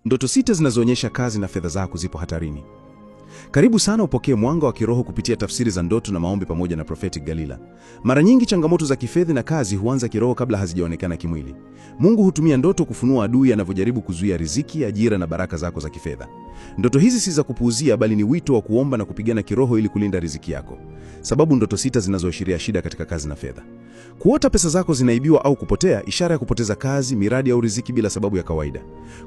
Ndoto sita zinazoonyesha kazi na fedha zako zipo hatarini. Karibu sana upokee mwanga wa kiroho kupitia tafsiri za ndoto na maombi pamoja na Prophetic Galila. Mara nyingi changamoto za kifedha na kazi huanza kiroho kabla hazijaonekana kimwili. Mungu hutumia ndoto kufunua adui anavyojaribu kuzuia riziki, ajira na baraka zako za kifedha. Ndoto hizi si za kupuuzia, bali ni wito wa kuomba na kupigana kiroho ili kulinda riziki yako. Sababu ndoto sita zinazoashiria shida katika kazi na fedha. Kuota pesa zako zinaibiwa au kupotea, ishara ya kupoteza kazi, miradi au riziki bila sababu ya kawaida.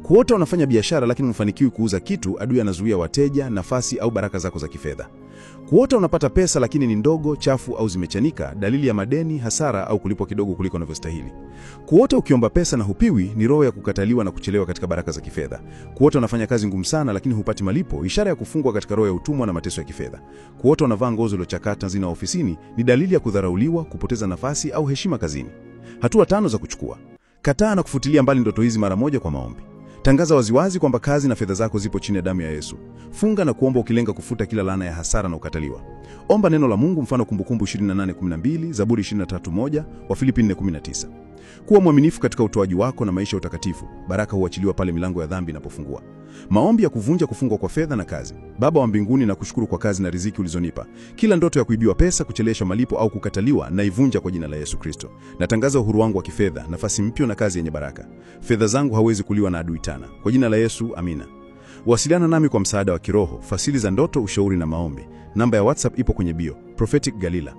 Kuota unafanya biashara lakini hufanikiwi kuuza kitu, adui anazuia wateja, nafasi au baraka zako za kifedha. Kuota unapata pesa lakini ni ndogo, chafu au zimechanika, dalili ya madeni, hasara au kulipwa kidogo kuliko unavyostahili. Kuota ukiomba pesa na hupiwi ni roho ya kukataliwa na kuchelewa katika baraka za kifedha. Kuota unafanya kazi ngumu sana lakini hupati malipo, ishara ya kufungwa katika roho ya utumwa na mateso ya kifedha. Kuota unavaa ngozi iliyochakata zina ofisini ni dalili ya kudharauliwa, kupoteza nafasi au heshima kazini. Hatua 5 za kuchukua. Kataa na kufutilia mbali ndoto hizi mara moja kwa maombi. Tangaza waziwazi kwamba kazi na fedha zako zipo chini ya damu ya Yesu. Funga na kuomba ukilenga kufuta kila laana ya hasara na ukataliwa. Omba neno la Mungu, mfano Kumbukumbu 28:12, Zaburi 23:1, Wafilipi 4:19. Kuwa mwaminifu katika utoaji wako na maisha ya utakatifu. Baraka huachiliwa pale milango ya dhambi inapofungua. Maombi ya kuvunja kufungwa kwa fedha na kazi. Baba wa mbinguni, nakushukuru kwa kazi na riziki ulizonipa. Kila ndoto ya kuibiwa pesa, kuchelewesha malipo au kukataliwa naivunja kwa jina la Yesu Kristo. Natangaza uhuru wangu wa kifedha, nafasi mpya na kazi yenye baraka. Fedha zangu hawezi kuliwa na adui tena. Kwa jina la Yesu, amina. Wasiliana nami kwa msaada wa kiroho, fasili za ndoto, ushauri na maombi. Namba ya WhatsApp ipo kwenye bio. Prophetic Galila.